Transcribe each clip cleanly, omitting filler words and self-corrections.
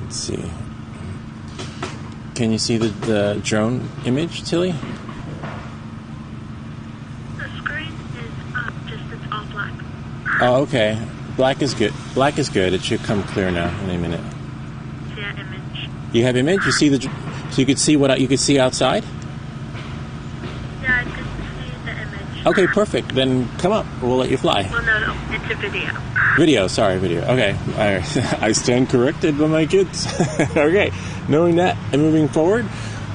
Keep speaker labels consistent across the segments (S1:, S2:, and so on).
S1: Let's see. Can you see the drone image, Tilly?
S2: The screen is it's all black.
S1: Oh, okay. Black is good. Black is good. It should come clear now in a minute.
S2: Yeah, image.
S1: You have image? You see so you could see what you could see outside?
S2: Yeah, I can see the image.
S1: Okay, perfect. Then come up. We'll let you fly.
S2: Well, no, it's a video.
S1: Video. Okay. I stand corrected by my kids. Okay. Knowing that and moving forward,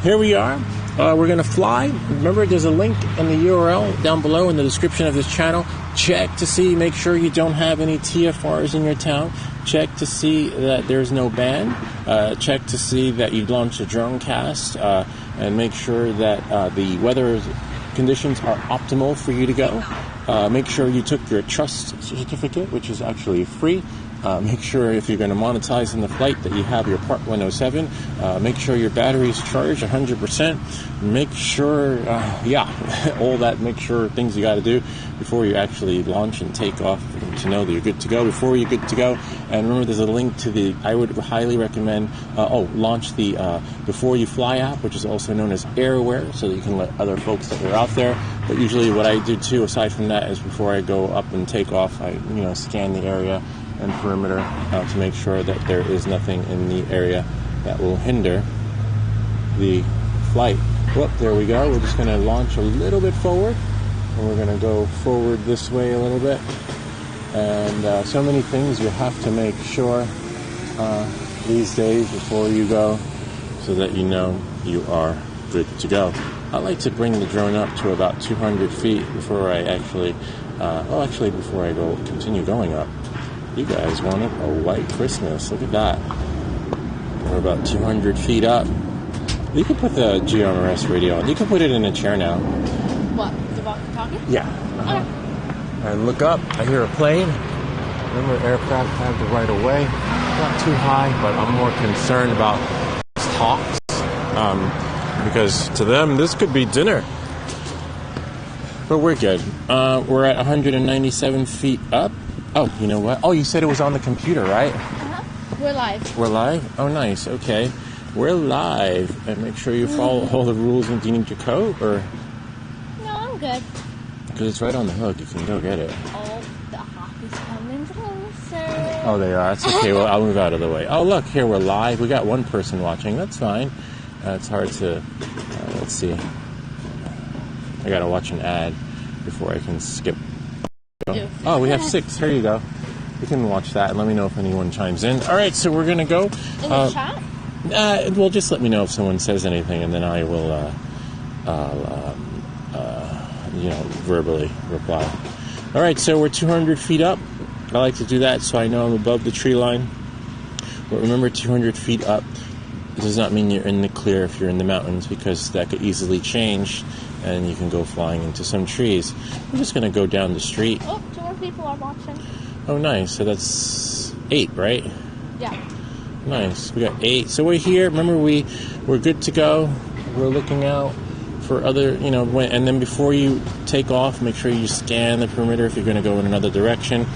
S1: here we are. We're going to fly. Remember, there's a link in the URL down below in the description of this channel. Check to see, make sure you don't have any TFRs in your town. Check to see that there's no ban. Check to see that you launched a drone cast. And make sure that the weather conditions are optimal for you to go. Make sure you took your trust certificate, which is actually free. Make sure if you're going to monetize in the flight that you have your Part 107. Make sure your battery is charged 100%. Make sure, all that. Make sure things you got to do before you actually launch and take off to know that you're good to go. Before you're good to go, and remember, there's a link to I would highly recommend. Launch the Before You Fly app, which is also known as Airware, so that you can let other folks that are out there. But usually, what I do too, aside from that, is before I go up and take off, I scan the area and perimeter to make sure that there is nothing in the area that will hinder the flight. Whoop, there we go. We're just going to launch a little bit forward, and we're going to go forward this way a little bit. And so many things you have to make sure these days before you go, so that you know you are good to go. I like to bring the drone up to about 200 feet before I actually, before I continue going up. You guys wanted a white Christmas. Look at that. We're about 200 feet up. You can put the GMRS radio on. You can put it in a chair now.
S3: What? The walkie-talkie?
S1: Yeah.
S3: Okay.
S1: And look up. I hear a plane. Remember, aircraft have the right of way. Not too high, but I'm more concerned about hawks. Because to them, this could be dinner. But we're good. We're at 197 feet up. Oh, you know what? Oh, you said it was on the computer, right?
S3: Uh-huh. We're live.
S1: We're live? Oh, nice. Okay. We're live. And make sure you follow all the rules. And do you need your coat, or?
S3: No, I'm good.
S1: Because it's right on the hook. You can go get it.
S3: Oh, the hawk is coming closer.
S1: Oh, they are. That's okay. Well, I'll move out of the way. Oh, look. Here, we're live. We got one person watching. That's fine. It's hard to... let's see. I got to watch an ad before I can skip. Oh, we have 6. Here you go. You can watch that and let me know if anyone chimes in. All right, so we're going to go.
S3: In the chat?
S1: Well, just let me know if someone says anything, and then I will, verbally reply. All right, so we're 200 feet up. I like to do that so I know I'm above the tree line. But remember, 200 feet up does not mean you're in the clear if you're in the mountains, because that could easily change and you can go flying into some trees. We're just going to go down the street.
S3: Oh, 2 more people are watching.
S1: Oh, nice. So that's 8, right?
S3: Yeah.
S1: Nice. We got 8. So we're here. Remember, we're good to go. We're looking out for other, and then before you take off, make sure you scan the perimeter if you're going to go in another direction.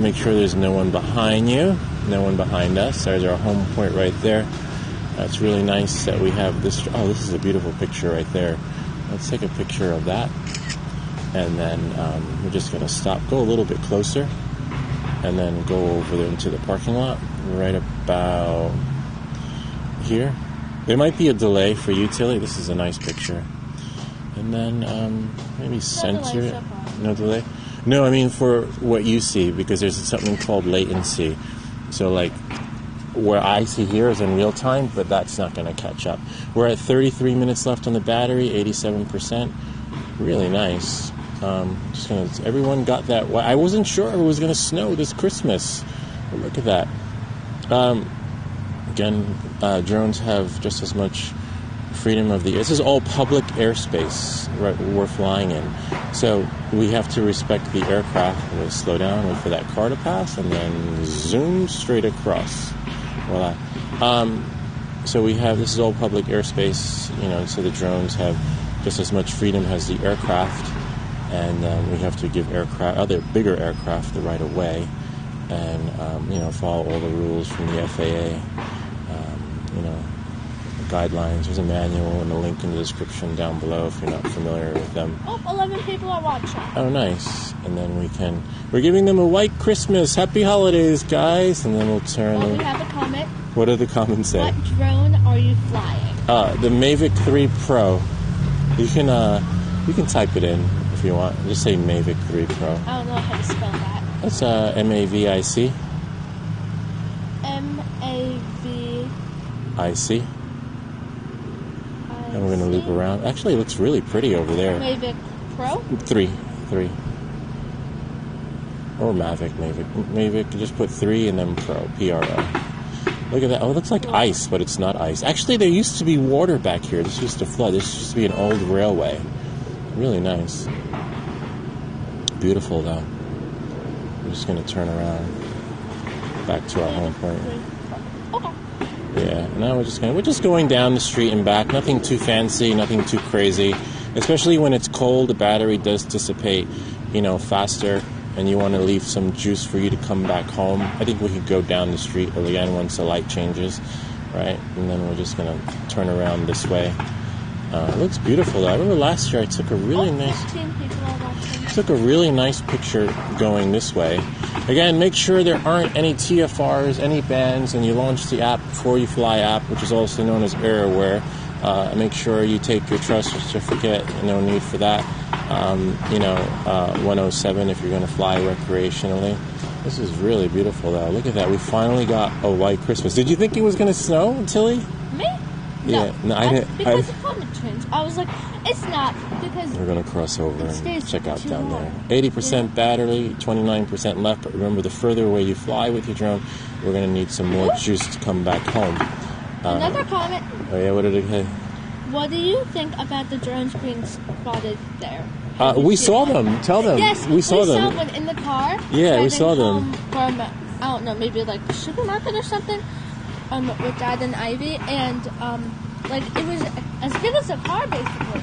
S1: Make sure there's no one behind you, no one behind us. There's our home point right there. It's really nice that we have this. Oh, this is a beautiful picture right there. Let's take a picture of that. And then we're just going to stop, go a little bit closer, and then go over there into the parking lot right about here. There might be a delay for you, Tilly. This is a nice picture. And then maybe center it. No delay? No, I mean for what you see, because there's something called latency. So like where I see here is in real time, but that's not going to catch up. We're at 33 minutes left on the battery, 87%. Really nice. Everyone got that. I wasn't sure if it was going to snow this Christmas. But look at that. Again, drones have just as much freedom of the... This is all public airspace, right, we're flying in. So we have to respect the aircraft. We'll slow down, wait for that car to pass, and then zoom straight across. Voila. So we have... This is all public airspace, so the drones have just as much freedom as the aircraft. And we have to give other bigger aircraft the right of way, and follow all the rules from the FAA. you know, guidelines. There's a manual and a link in the description down below if you're not familiar with them.
S3: Oh, 11 people are watching.
S1: Oh, nice. And then we're giving them a white Christmas. Happy holidays, guys. And then we'll turn.
S3: Oh, we have a comment.
S1: What do the comments say?
S3: What drone are you flying?
S1: The Mavic 3 Pro. You can type it in if you want. Just say Mavic 3 Pro.
S3: I don't know how to spell that.
S1: That's Mavic.
S3: Mavic.
S1: And we're going to loop around. Actually, it looks really pretty over there.
S3: Mavic Pro?
S1: 3. Or Mavic. Mavic, just put 3 and then Pro. P-R-O. Look at that. Oh, it looks like ice, but it's not ice. Actually, there used to be water back here. This used to flood. This used to be an old railway. Really nice. Beautiful, though. I'm just going to turn around back to our home point.
S3: Okay.
S1: Yeah, now we're just going down the street and back. Nothing too fancy, nothing too crazy. Especially when it's cold, the battery does dissipate, faster, and you want to leave some juice for you to come back home. I think we could go down the street again once the light changes, right? And then we're just gonna turn around this way. It looks beautiful, though. I remember last year I took a really nice picture going this way. Again, make sure there aren't any TFRs, any bans, and you launch the app before you fly app, which is also known as AirAware. Make sure you take your trust certificate. No need for that. 107 if you're going to fly recreationally. This is really beautiful, though. Look at that. We finally got a white Christmas. Did you think it was going to snow, Tilly?
S3: Me?
S1: Yeah, no, I didn't.
S3: Because of climate change. I was like, it's not, because
S1: we're going to cross over and check out down
S3: hard.
S1: there. 80% battery, 29% left. But remember, the further away you fly with your drone, we're going to need some more juice to come back home.
S3: Another comment.
S1: Oh, yeah, what did it say?
S3: What do you think about the drones being spotted there?
S1: We saw them. Tell them.
S3: Yes,
S1: we saw them.
S3: One in the car.
S1: Yeah, we saw them.
S3: From, I don't know, maybe like the supermarket or something. With Dad and Ivy, and it was as big as a car basically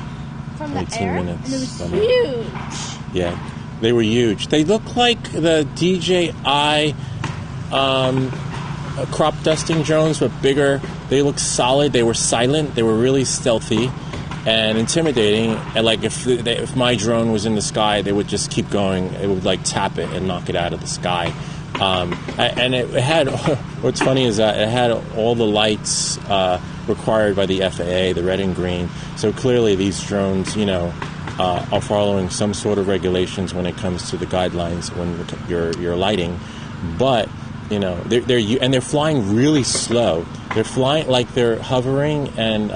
S3: from the air,
S1: minutes.
S3: And it was huge.
S1: Yeah, they were huge. They look like the DJI crop dusting drones, but bigger. They look solid. They were silent. They were really stealthy and intimidating. And if my drone was in the sky, they would just keep going. It would tap it and knock it out of the sky. And it had, what's funny is that it had all the lights required by the FAA, the red and green. So clearly these drones, are following some sort of regulations when it comes to the guidelines when you're lighting. But, they're flying really slow. They're flying like they're hovering and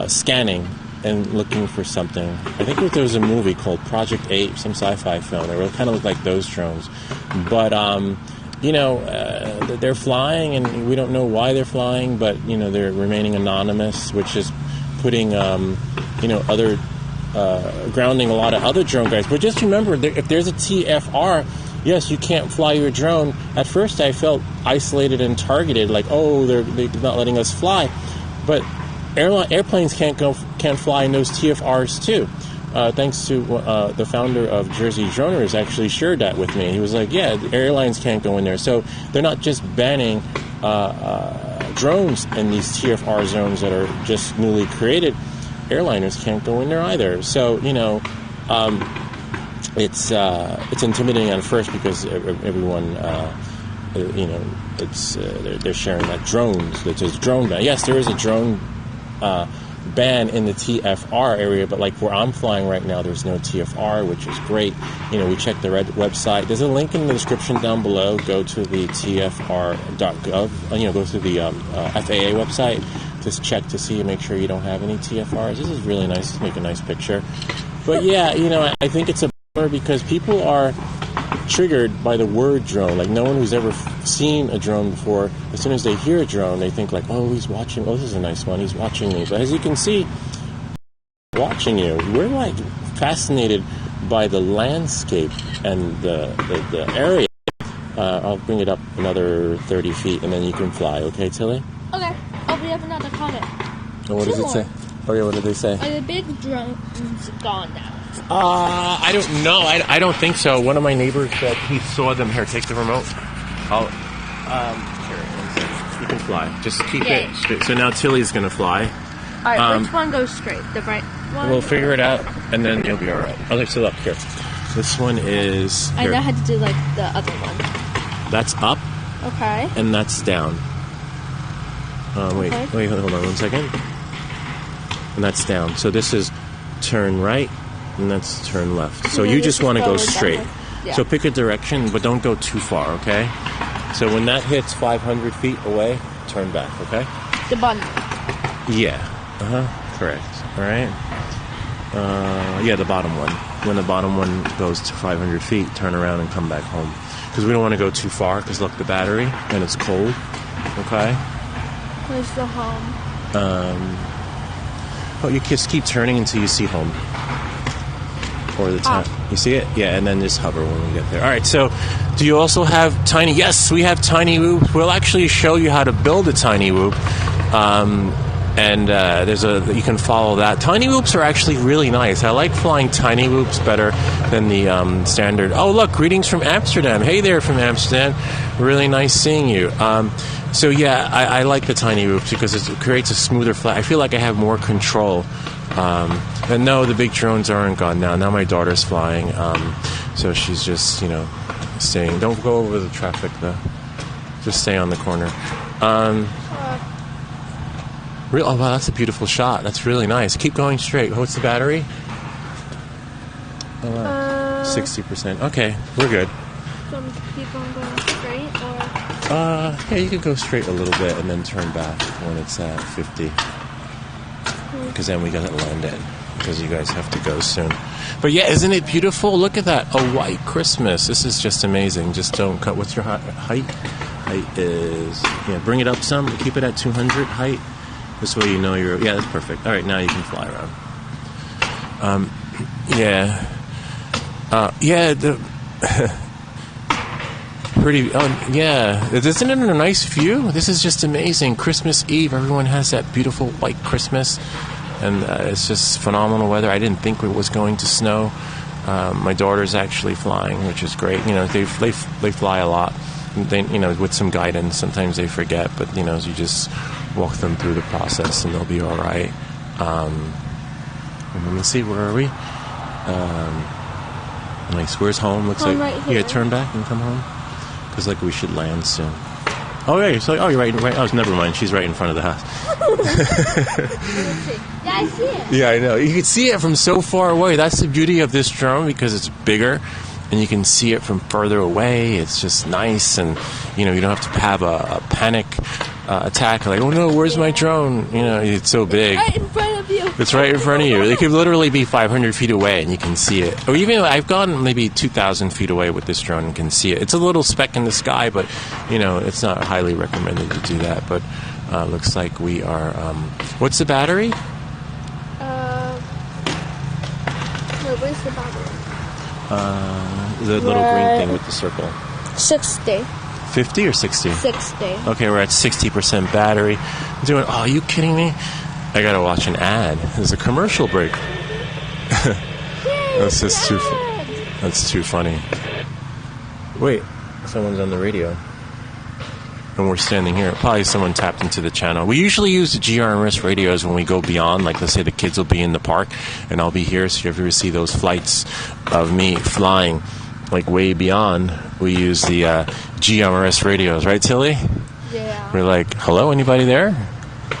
S1: scanning and looking for something. I think there was a movie called Project 8, some sci-fi film. They kind of look like those drones. But, they're flying, and we don't know why they're flying, but, they're remaining anonymous, which is putting, grounding a lot of other drone guys. But just remember, if there's a TFR, yes, you can't fly your drone. At first, I felt isolated and targeted, they're not letting us fly. But airplanes can't fly in those TFRs too. Thanks to the founder of Jersey Droners actually shared that with me. He was like, yeah, the airlines can't go in there. So they're not just banning drones in these TFR zones that are just newly created. Airliners can't go in there either. So, it's intimidating at first because everyone, they're sharing that drones. There's drone ban. Yes, there is a drone ban in the TFR area, but where I'm flying right now, there's no TFR, which is great. We checked the website. There's a link in the description down below. Go to the tfr.gov. Go to the FAA website. Just check to see and make sure you don't have any TFRs. This is really nice. Let's make a nice picture. But yeah, I think it's a bummer because people are triggered by the word drone. No one who's ever seen a drone before, as soon as they hear a drone, they think oh, he's watching. Oh, this is a nice one. He's watching me. But as you can see, watching you, we're fascinated by the landscape and the area. I'll bring it up another 30 feet, and then you can fly. Okay, Tilly?
S3: Okay. Oh, we have another comment.
S1: Oh, what does it say? Oh, yeah, what did they say?
S3: Are the big drones gone now?
S1: I don't know. I don't think so. One of my neighbors said he saw them. Here, take the remote. Here, you can fly. Just keep
S3: Yay.
S1: it straight. So now Tilly's gonna fly.
S3: All right, which one goes straight? The right one?
S1: We'll figure it out, and then you'll be all right. Okay, so look here. This one is.
S3: I
S1: Here.
S3: know how to do like the other one.
S1: That's up,
S3: Okay.
S1: and that's down. Wait,
S3: Okay.
S1: hold on 1 second. And that's down. So this is turn right, and that's turn left. So
S3: Yeah,
S1: you
S3: this
S1: just
S3: is
S1: want to go
S3: forward,
S1: straight.
S3: backward. Yeah.
S1: So pick a direction, but don't go too far, okay? So when that hits 500 feet away, turn back, okay?
S3: The button.
S1: Yeah. Correct. All right. Yeah, the bottom one. When the bottom one goes to 500 feet, turn around and come back home. Because we don't want to go too far, because look, the battery, and it's cold, okay?
S3: Where's the home?
S1: Oh, you just keep turning until you see home. Or the time. You see it? Yeah, and then just hover when we get there. All right, so do you also have tiny... Yes, we have tiny whoops. We'll actually show you how to build a tiny whoop. And you can follow that. Tiny whoops are actually really nice. I like flying tiny whoops better than the standard. Oh, look, greetings from Amsterdam. Hey there from Amsterdam. Really nice seeing you. So yeah, I like the tiny whoops because it creates a smoother flight. I feel like I have more control. And no, the big drones aren't gone now. Now my daughter's flying. So she's just, staying. Don't go over the traffic though. Just stay on the corner. Oh wow, that's a beautiful shot. That's really nice. Keep going straight. What's the battery? 60%. Okay, we're good.
S3: So I'm keep on going straight, or?
S1: Yeah, you can go straight a little bit and then turn back when it's at 50. Because then we gotta land in. Because you guys have to go soon. But yeah, isn't it beautiful? Look at that. A white Christmas. This is just amazing. Just don't cut. What's your height? Height is... Yeah, bring it up some. Keep it at 200 height. This way you know you're... Yeah, that's perfect. All right, now you can fly around. Yeah. The... Pretty... yeah. Isn't it a nice view? This is just amazing. Christmas Eve. Everyone has that beautiful white Christmas. And it's just phenomenal weather. I didn't think it was going to snow. My daughter's actually flying, which is great. They fly a lot. They, with some guidance. Sometimes they forget, but you just walk them through the process, and they'll be all right. Let me see. Where are we? Nice. Where's home? Looks
S3: Home
S1: like
S3: right here.
S1: Yeah. Turn back and come home. Because we should land soon. Oh yeah. You're right. Oh, never mind. She's right in front of the house.
S3: Yeah, I see it.
S1: Yeah, I know. You can see it from so far away. That's the beauty of this drone because it's bigger and you can see it from further away. It's just nice and, you don't have to have a panic attack like, oh no, where's my drone? It's so big.
S3: Right in front of you.
S1: It's right in front of you. It could literally be 500 feet away and you can see it. Or even I've gone maybe 2,000 feet away with this drone and can see it. It's a little speck in the sky, but, it's not highly recommended to do that. But looks like we are... what's the battery?
S3: Where's the battery?
S1: The little green thing with the circle.
S3: 60.
S1: 50 or 60?
S3: 60.
S1: Okay, we're at 60% battery. Are you kidding me? I gotta watch an ad. There's a commercial break. That's just too. That's too funny. Wait, someone's on the radio, and we're standing here. Probably someone tapped into the channel. We usually use the GMRS radios when we go beyond. Like, let's say the kids will be in the park, and I'll be here. So if you ever see those flights of me flying, like way beyond, we use the GMRS radios, right, Tilly?
S3: Yeah.
S1: We're like, hello, anybody there?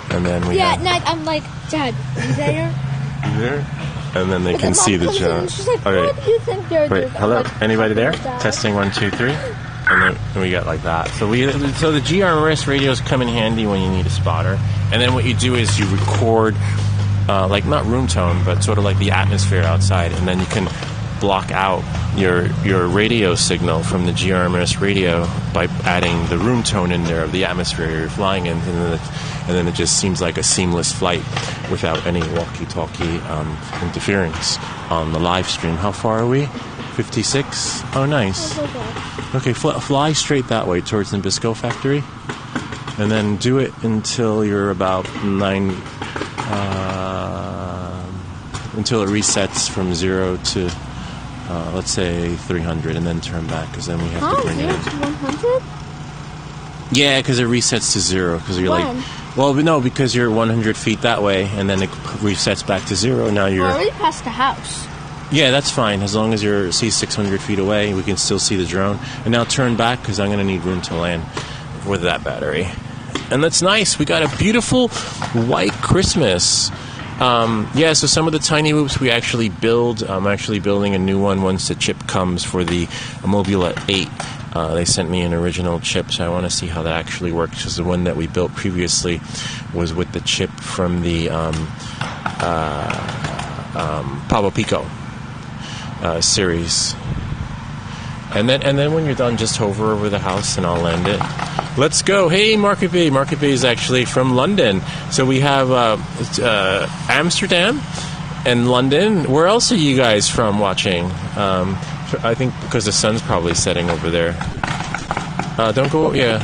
S1: And then we
S3: at night I'm like, Dad, you there?
S1: You there? And then they can see the drone.
S3: She's like,
S1: Okay.
S3: what do you think they're doing?
S1: Wait, hello,
S3: Like,
S1: anybody there?
S3: Dad.
S1: Testing 1, 2, 3. And then we got like that. So the GMRS radios come in handy when you need a spotter. And then what you do is you record, like not room tone, but sort of like the atmosphere outside, and then you can block out your radio signal from the GMRS radio by adding the room tone in there of the atmosphere you're flying in, and then it just seems like a seamless flight without any walkie-talkie interference on the live stream. How far are we? 56? Oh, nice. Okay, fly straight that way towards the Nabisco factory, and then do it until you're about 9, until it resets from 0 to, let's say 300, and then turn back, because then we have to bring it in.
S3: 100?
S1: Yeah, because it resets to 0. Because you're
S3: When?
S1: like, well, no, because you're 100 feet that way, and then it resets back to 0. Now you're.
S3: We're already past the house.
S1: Yeah, that's fine. As long as you're 600 feet away, we can still see the drone. And now turn back because I'm going to need room to land with that battery. And that's nice. We got a beautiful white Christmas. Yeah, so some of the tiny loops we actually build. I'm actually building a new one once the chip comes for the Mobula 8. They sent me an original chip, so I want to see how that actually works. Because the one that we built previously was with the chip from the Pablo Pico series. And then when you're done, just hover over the house and I'll land it. Let's go. Hey, Market Bay. Market Bay is actually from London. So we have Amsterdam and London. Where else are you guys from watching? I think because the sun's probably setting over there. Don't go. Yeah.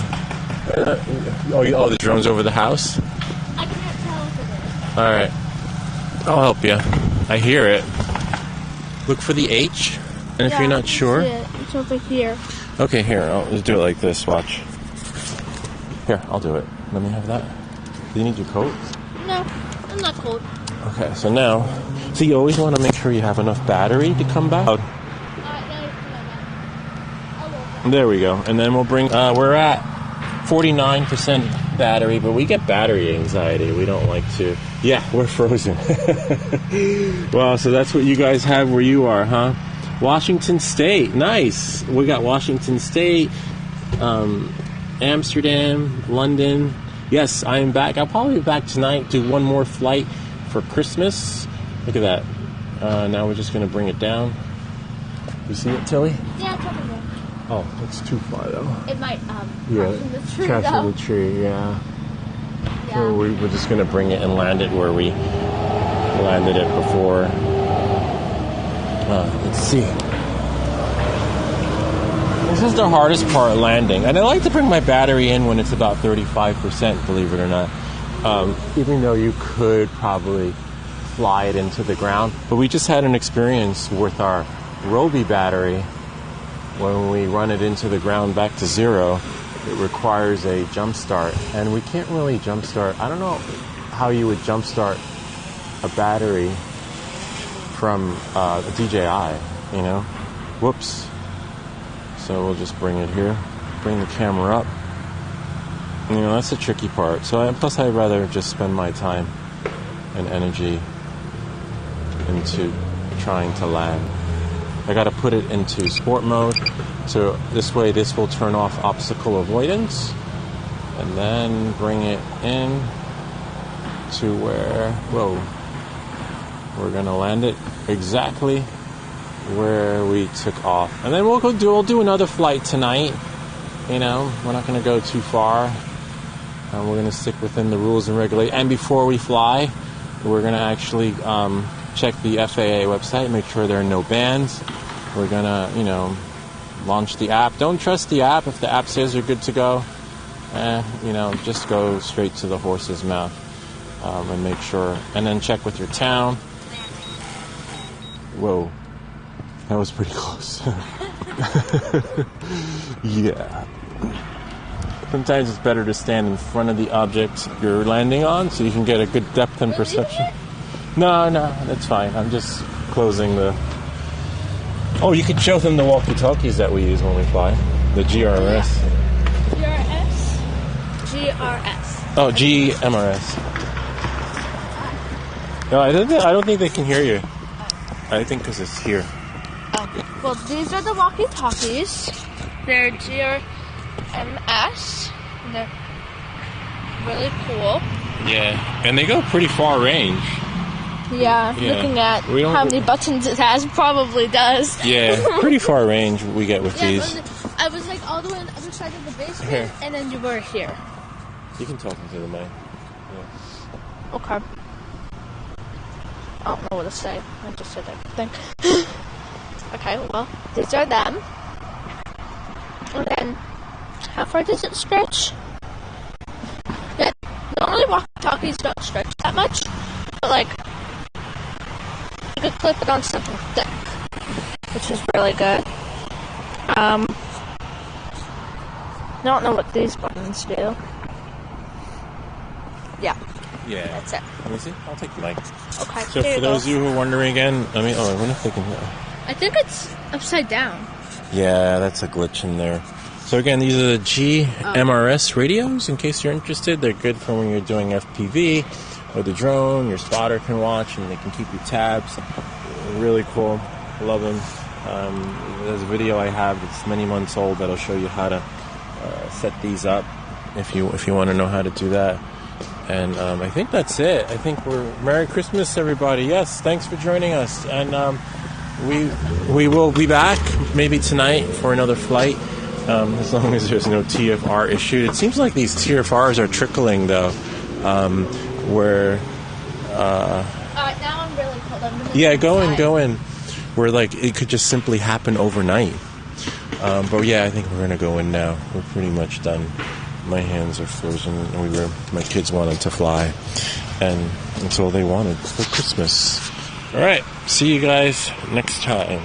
S1: The drone's over the house?
S3: I can't tell if it is.
S1: All right. I'll help you. I hear it. Look for the H. And if
S3: Yeah,
S1: you're
S3: I
S1: not
S3: can
S1: sure...
S3: see it. It's over here.
S1: Okay, here. I'll just do it like this. Watch. Here, I'll do it. Let me have that. Do you need your coat?
S3: No, I'm not cold.
S1: Okay, so now... So you always want to make sure you have enough battery to come back. There we go. And then we'll bring... we're at 49% battery, but we get battery anxiety. We don't like to... Yeah, we're frozen. Well, so that's what you guys have where you are, huh? Washington State. Nice. We got Washington State, Amsterdam, London. Yes, I am back. I'll probably be back tonight, do one more flight for Christmas. Look at that. Now we're just going to bring it down. You see it, Tilly?
S3: Yeah, it's over there.
S1: Oh, it's too far, though.
S3: It might,
S1: Yeah,
S3: crash in the tree,
S1: crash
S3: though.
S1: in the tree, yeah.
S3: Yeah.
S1: So we're just going to bring it and land it where we landed it before. Let's see. This is the hardest part, landing. And I like to bring my battery in when it's about 35%, believe it or not. Even though you could probably fly it into the ground. But we just had an experience with our Robi battery. When we run it into the ground back to 0, it requires a jump start. And we can't really jump start. I don't know how you would jump start a battery from a DJI, you know? Whoops. So we'll just bring it here. Bring the camera up. You know, that's the tricky part. So plus I'd rather just spend my time and energy into trying to land. I got to put it into sport mode, so this way this will turn off obstacle avoidance, and then bring it in to where, we're gonna land it exactly where we took off, and then we'll do another flight tonight. You know, we're not gonna go too far, and we're gonna stick within the rules and regulations. And before we fly, we're gonna actually check the FAA website, make sure there are no bans. We're gonna, launch the app. Don't trust the app. If the app says you're good to go, just go straight to the horse's mouth and make sure. And then check with your town. Whoa, that was pretty close. Yeah. Sometimes it's better to stand in front of the object you're landing on so you can get a good depth and perception. No, that's fine. I'm just closing the... Oh, you could show them the walkie-talkies that we use when we fly. The GRS.
S3: GRS.
S1: Oh, GMRS. No, I don't think they can hear you. I think because it's here.
S3: Well, these are the walkie-talkies. They're GMRS. They're really cool.
S1: Yeah, and they go pretty far range.
S3: Yeah, looking at how many buttons it has, probably does.
S1: Yeah, pretty far range we get with these.
S3: I was like all the way on the other side of the basement,
S1: Here.
S3: and then you were here.
S1: You can talk into the mic. Yeah.
S3: Okay. I don't know what to say. I just said everything. Okay, well, these are them. And then, how far does it stretch? Yeah, normally walkie-talkies don't stretch that much, but like, you could clip it on something thick, which is really good. I don't know what these buttons do. Yeah,
S1: Yeah.
S3: that's it.
S1: Let me see. I'll take the mic.
S3: Okay,
S1: So
S3: there
S1: for
S3: you
S1: those
S3: go.
S1: of you who are wondering again, I wonder if they can...
S3: I think it's upside down.
S1: Yeah, that's a glitch in there. So again, these are the GMRS radios, in case you're interested. They're good for when you're doing FPV or the drone. Your spotter can watch and they can keep your tabs. Really cool. Love them. There's a video I have that's many months old that'll show you how to set these up if you want to know how to do that. And I think that's it. I think we're... Merry Christmas, everybody. Yes, thanks for joining us. And we will be back maybe tonight for another flight. As long as there's no TFR issued. It seems like these TFRs are trickling, though, where...
S3: Alright, now I'm really cold.
S1: Yeah, go in. Where, like, it could just simply happen overnight. But, yeah, I think we're going to go in now. We're pretty much done. My hands are frozen. My kids wanted to fly. And that's all they wanted for Christmas. All right. See you guys next time.